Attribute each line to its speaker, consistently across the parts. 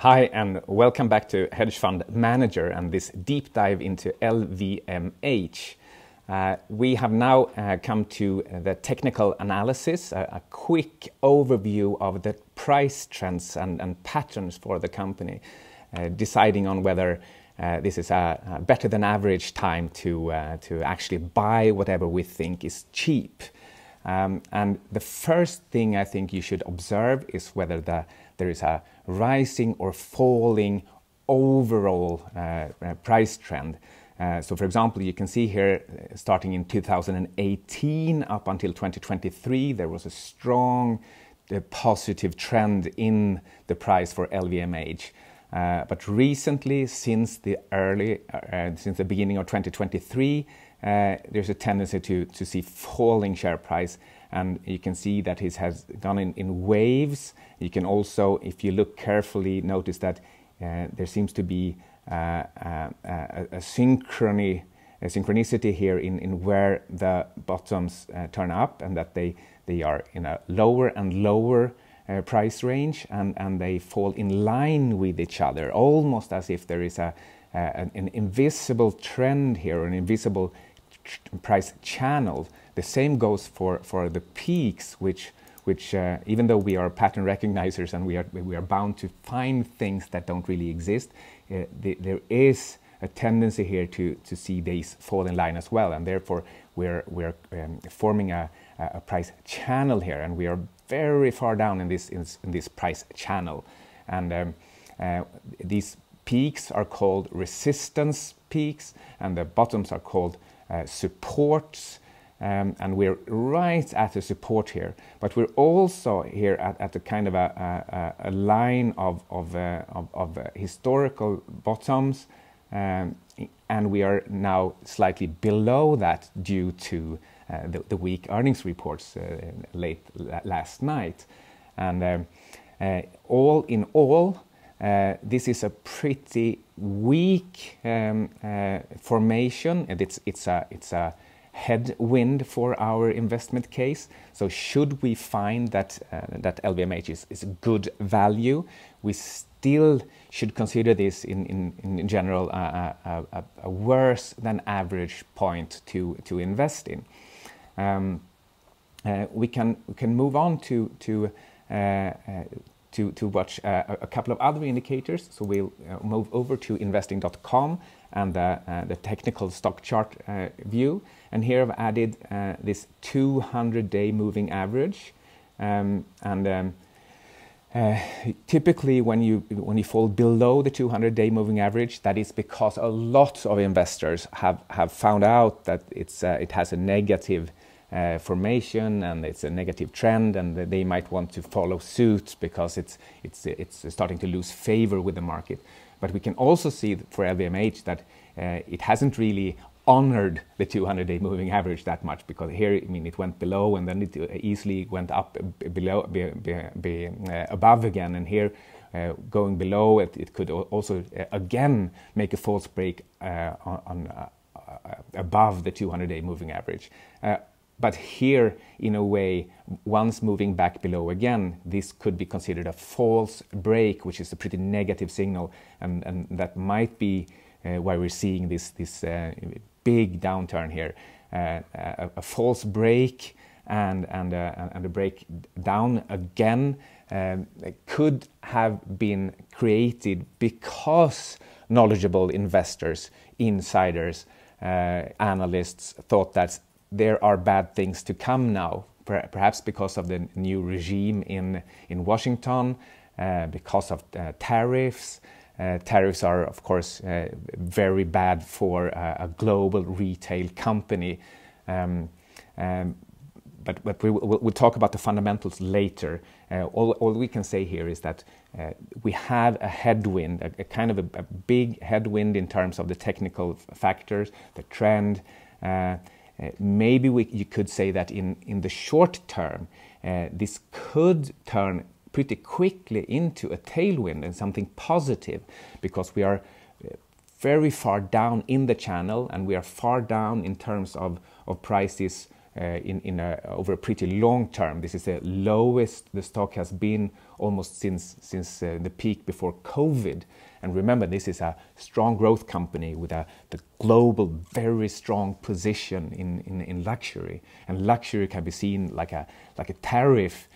Speaker 1: Hi and welcome back to Hedge Fund Manager and this deep dive into LVMH. We have now come to the technical analysis, a quick overview of the price trends and patterns for the company, deciding on whether this is a better than average time to actually buy whatever we think is cheap. And the first thing I think you should observe is whether there is a rising or falling overall price trend. So for example, you can see here starting in 2018 up until 2023, there was a strong positive trend in the price for LVMH. But recently, since the beginning of 2023, there's a tendency to see falling share price, and you can see that it has gone in waves. You can also, if you look carefully, notice that there seems to be a synchronicity here in where the bottoms turn up, and that they are in a lower and lower price range, and they fall in line with each other, almost as if there is an invisible trend here, an invisible price channel. The same goes for the peaks, which even though we are pattern recognizers and we are bound to find things that don't really exist, there is a tendency here to see these fall in line as well, and therefore we're forming a price channel here, and we are very far down in this price channel, and these peaks are called resistance peaks, and the bottoms are called supports, and we're right at the support here, but we're also here at a kind of a line of historical bottoms, and we are now slightly below that due to the weak earnings reports late last night. And all in all, this is a pretty weak formation, and it's a headwind for our investment case. So should we find that LVMH is good value, we still should consider this in general a worse than average point to invest in. We can move on to watch a couple of other indicators. So we'll move over to investing.com and the technical stock chart view. And here I've added this 200-day moving average. Typically, when you fall below the 200-day moving average, that is because a lot of investors have found out that it has a negative formation and it's a negative trend, and they might want to follow suit because it's starting to lose favor with the market. But we can also see for LVMH that it hasn't really honored the 200-day moving average that much, because here, I mean, it went below and then it easily went up above again, and here going below it could also again make a false break above the 200-day moving average. But here, in a way, once moving back below again, this could be considered a false break, which is a pretty negative signal, and that might be why we're seeing this big downturn here. A false break and a break down again could have been created because knowledgeable investors, insiders, analysts thought that there are bad things to come now, perhaps because of the new regime in Washington, because of tariffs. Tariffs are, of course, very bad for a global retail company. But we'll talk about the fundamentals later. All we can say here is that we have a headwind, a kind of a big headwind in terms of the technical factors, the trend. Maybe you could say that in the short term, this could turn pretty quickly into a tailwind and something positive, because we are very far down in the channel, and we are far down in terms of prices over a pretty long term. This is the lowest the stock has been almost since the peak before COVID. And remember, this is a strong growth company with the global, very strong position in luxury. And luxury can be seen like a tariff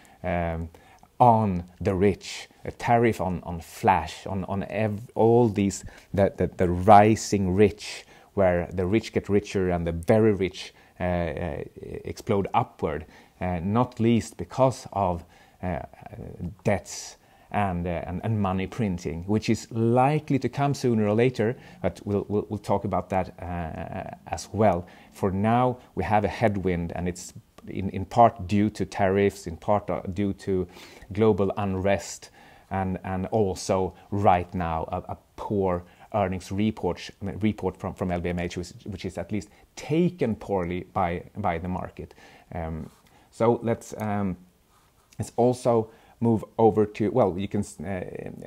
Speaker 1: on the rich, a tariff on flash, on all these, the rising rich, where the rich get richer and the very rich explode upward, not least because of debts and money printing, which is likely to come sooner or later, but we'll talk about that as well. For now, we have a headwind, and it's in part due to tariffs, in part due to global unrest, and also right now a poor earnings report from LVMH, which is at least taken poorly by the market. So let's also move over to, well, you can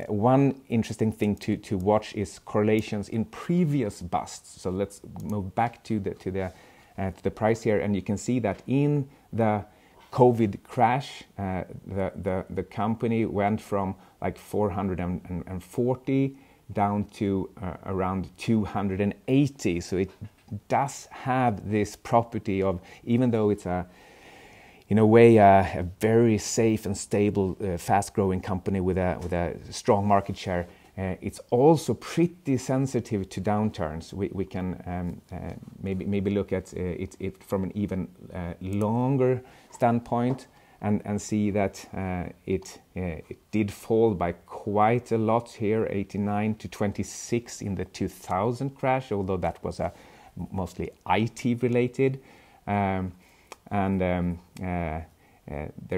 Speaker 1: one interesting thing to watch is correlations in previous busts. So let's move back to the price here, and you can see that in the COVID crash, the company went from like 440 down to around 280. So it does have this property of, even though it's in a way a very safe and stable, fast-growing company with a strong market share, it's also pretty sensitive to downturns. We can maybe look at it from an even longer standpoint and see that it did fall by quite a lot here, 89 to 26 in the 2000 crash, although that was mostly IT related. There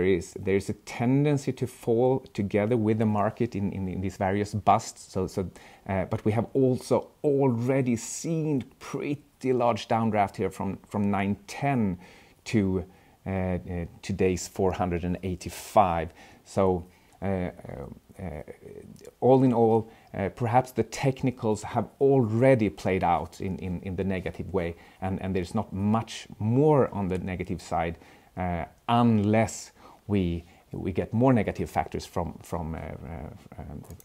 Speaker 1: is a tendency to fall together with the market in these various busts. But we have also already seen pretty large downdraft here from 910 to today's 485. So all in all, perhaps the technicals have already played out in the negative way, and there's not much more on the negative side unless we get more negative factors from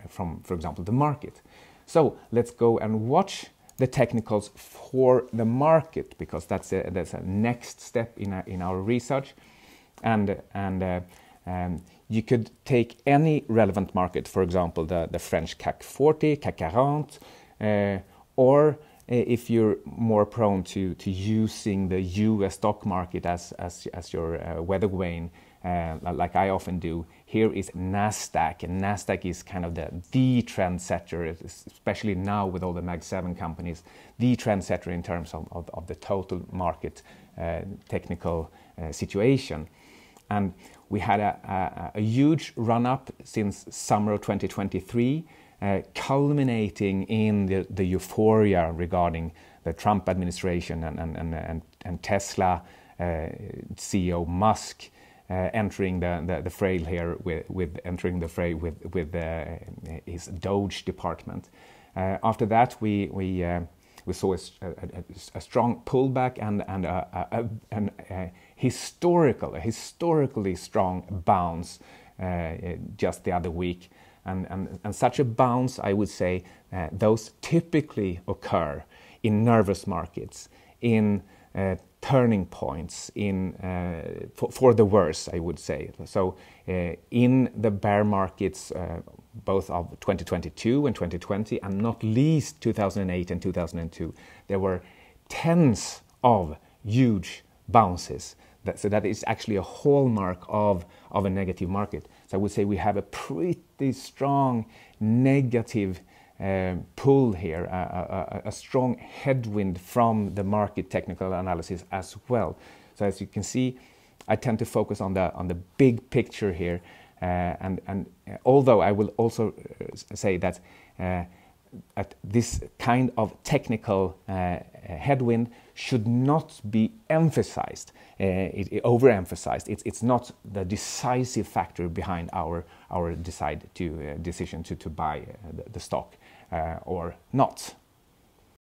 Speaker 1: for example, the market. So let's go and watch the technicals for the market, because that's a next step in our research, and you could take any relevant market, for example, the French CAC 40, CAC 40, or if you're more prone to using the US stock market as your weather vane, like I often do, here is NASDAQ, and NASDAQ is kind of the trendsetter, especially now with all the Mag 7 companies, the trendsetter in terms of the total market technical situation. And we had a huge run-up since summer of 2023, culminating in the euphoria regarding the Trump administration and Tesla CEO Musk entering the fray here with his Doge department. After that, we saw a strong pullback and a historically strong bounce just the other week. And such a bounce, I would say, those typically occur in nervous markets, in turning points, for the worse, I would say. So in the bear markets, both of 2022 and 2020, and not least 2008 and 2002, there were tens of huge bounces. So that is actually a hallmark of a negative market. So I would say we have a pretty strong negative pull here, a strong headwind from the market technical analysis as well. So as you can see, I tend to focus on the big picture here, and although I will also say that this kind of technical headwind should not be emphasized, overemphasized. It's not the decisive factor behind our decision to buy the stock or not.